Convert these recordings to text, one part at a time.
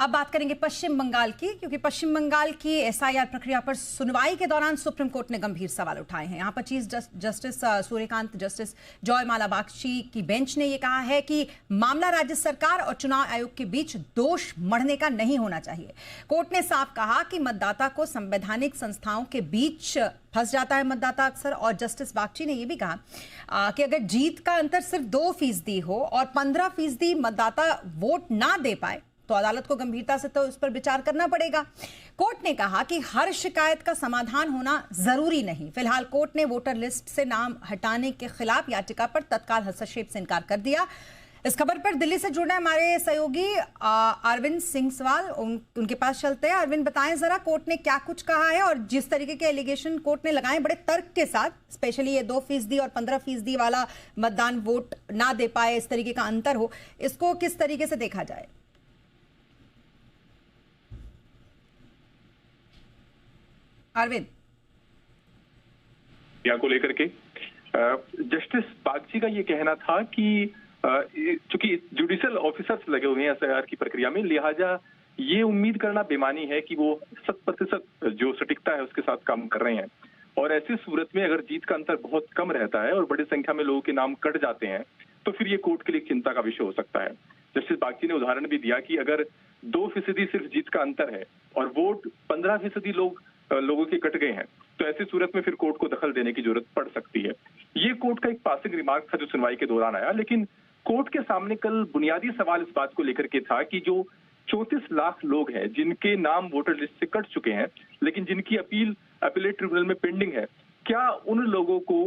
अब बात करेंगे पश्चिम बंगाल की, क्योंकि पश्चिम बंगाल की एसआईआर प्रक्रिया पर सुनवाई के दौरान सुप्रीम कोर्ट ने गंभीर सवाल उठाए हैं। यहां पर chief justice Surya Kant, justice Joymalya Bagchi की बेंच ने यह कहा है कि मामला राज्य सरकार और चुनाव आयोग के बीच दोष मढ़ने का नहीं होना चाहिए। कोर्ट ने साफ कहा कि मतदाता को संवैधानिक संस्थाओं के बीच फंस जाता है मतदाता अक्सर। और जस्टिस बागची ने यह भी कहा कि अगर जीत का अंतर सिर्फ 2% हो और 15% मतदाता वोट ना दे पाए तो अदालत को गंभीरता से तो उस पर विचार करना पड़ेगा। कोर्ट ने कहा कि हर शिकायत का समाधान होना जरूरी नहीं। फिलहाल कोर्ट ने वोटर लिस्ट से नाम हटाने के खिलाफ याचिका पर तत्काल हस्तक्षेप से इनकार कर दिया। इस खबर पर दिल्ली से जुड़े हमारे सहयोगी अरविंद सिंह सवाल उनके पास चलते हैं। अरविंद, बताएं जरा कोर्ट ने क्या कुछ कहा है और जिस तरीके के एलिगेशन कोर्ट ने लगाए बड़े तर्क के साथ, स्पेशली ये 2% और 15% वाला मतदान वोट ना दे पाए, इस तरीके का अंतर हो, इसको किस तरीके से देखा जाए? अरविंद, को लेकर के जस्टिस बागची का ये कहना था कि चूंकि जुडिशियल ऑफिसर्स लगे हुए हैं एसआईआर की प्रक्रिया में, लिहाजा ये उम्मीद करना बेमानी है कि वो 100% जो सटीकता है उसके साथ काम कर रहे हैं। और ऐसी सूरत में अगर जीत का अंतर बहुत कम रहता है और बड़ी संख्या में लोगों के नाम कट जाते हैं तो फिर ये कोर्ट के लिए चिंता का विषय हो सकता है। जस्टिस बागची ने उदाहरण भी दिया कि अगर 2% सिर्फ जीत का अंतर है और वोट 15% लोगों के कट गए हैं तो ऐसी सूरत में फिर कोर्ट को दखल देने की जरूरत पड़ सकती है। ये कोर्ट का एक पासिंग रिमार्क था जो सुनवाई के दौरान आया, लेकिन कोर्ट के सामने कल बुनियादी सवाल इस बात को लेकर के था कि जो 34 लाख लोग हैं जिनके नाम वोटर लिस्ट से कट चुके हैं लेकिन जिनकी अपील अपीलेट ट्रिब्यूनल में पेंडिंग है, क्या उन लोगों को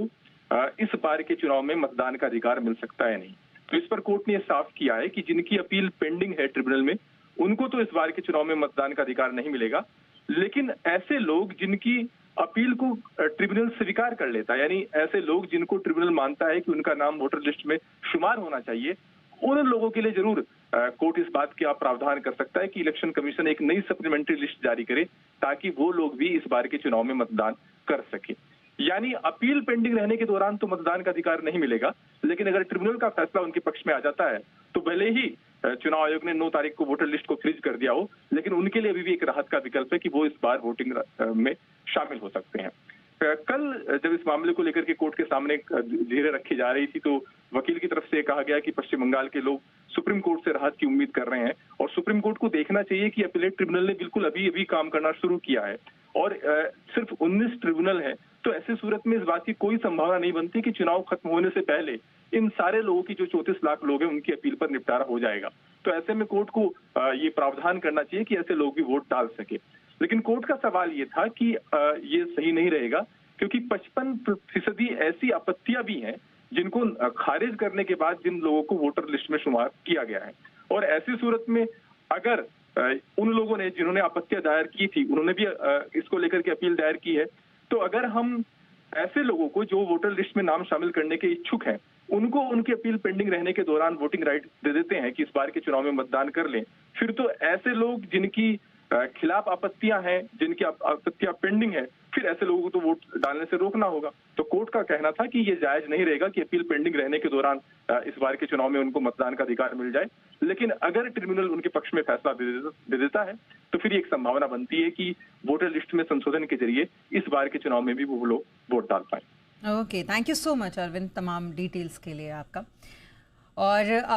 इस बार के चुनाव में मतदान का अधिकार मिल सकता है नहीं। तो इस पर कोर्ट ने यह साफ किया है कि जिनकी अपील पेंडिंग है ट्रिब्यूनल में उनको तो इस बार के चुनाव में मतदान का अधिकार नहीं मिलेगा, लेकिन ऐसे लोग जिनकी अपील को ट्रिब्यूनल स्वीकार कर लेता है, यानी ऐसे लोग जिनको ट्रिब्यूनल मानता है कि उनका नाम वोटर लिस्ट में शुमार होना चाहिए, उन लोगों के लिए जरूर कोर्ट इस बात का प्रावधान कर सकता है कि इलेक्शन कमीशन एक नई सप्लीमेंट्री लिस्ट जारी करे ताकि वो लोग भी इस बार के चुनाव में मतदान कर सके। यानी अपील पेंडिंग रहने के दौरान तो मतदान का अधिकार नहीं मिलेगा, लेकिन अगर ट्रिब्यूनल का फैसला उनके पक्ष में आ जाता है तो भले ही चुनाव आयोग ने 9 तारीख को वोटर लिस्ट को फ्रीज कर दिया हो, लेकिन उनके लिए अभी भी एक राहत का विकल्प है कि वो इस बार वोटिंग में शामिल हो सकते हैं। कल जब इस मामले को लेकर के कोर्ट के सामने धीरे रखी जा रही थी तो वकील की तरफ से कहा गया कि पश्चिम बंगाल के लोग सुप्रीम कोर्ट से राहत की उम्मीद कर रहे हैं और सुप्रीम कोर्ट को देखना चाहिए कि अपीलेट ट्रिब्यूनल ने बिल्कुल अभी काम करना शुरू किया है और सिर्फ 19 ट्रिब्यूनल है, तो ऐसी सूरत में इस बात की कोई संभावना नहीं बनती कि चुनाव खत्म होने से पहले इन सारे लोगों की जो 34 लाख लोग हैं उनकी अपील पर निपटारा हो जाएगा। तो ऐसे में कोर्ट को ये प्रावधान करना चाहिए कि ऐसे लोग भी वोट डाल सके। लेकिन कोर्ट का सवाल ये था कि ये सही नहीं रहेगा क्योंकि 55% ऐसी आपत्तियां भी हैं जिनको खारिज करने के बाद जिन लोगों को वोटर लिस्ट में शुमार किया गया है। और ऐसी सूरत में अगर उन लोगों ने जिन्होंने आपत्तियां दायर की थी उन्होंने भी इसको लेकर के अपील दायर की है, तो अगर हम ऐसे लोगों को जो वोटर लिस्ट में नाम शामिल करने के इच्छुक हैं उनको उनकी अपील पेंडिंग रहने के दौरान वोटिंग राइट दे देते हैं कि इस बार के चुनाव में मतदान कर लें, फिर तो ऐसे लोग जिनकी खिलाफ आपत्तियां हैं, जिनकी आपत्तियां पेंडिंग है, फिर ऐसे लोगों को तो वोट डालने से रोकना होगा। तो कोर्ट का कहना था कि ये जायज नहीं रहेगा कि अपील पेंडिंग रहने के दौरान इस बार के चुनाव में उनको मतदान का अधिकार मिल जाए, लेकिन अगर ट्रिब्यूनल उनके पक्ष में फैसला दे देता है तो फिर एक संभावना बनती है कि वोटर लिस्ट में संशोधन के जरिए इस बार के चुनाव में भी वो लोग वोट डाल पाए। Okay, thank you so much Arvind, तमाम डिटेल्स के लिए आपका। और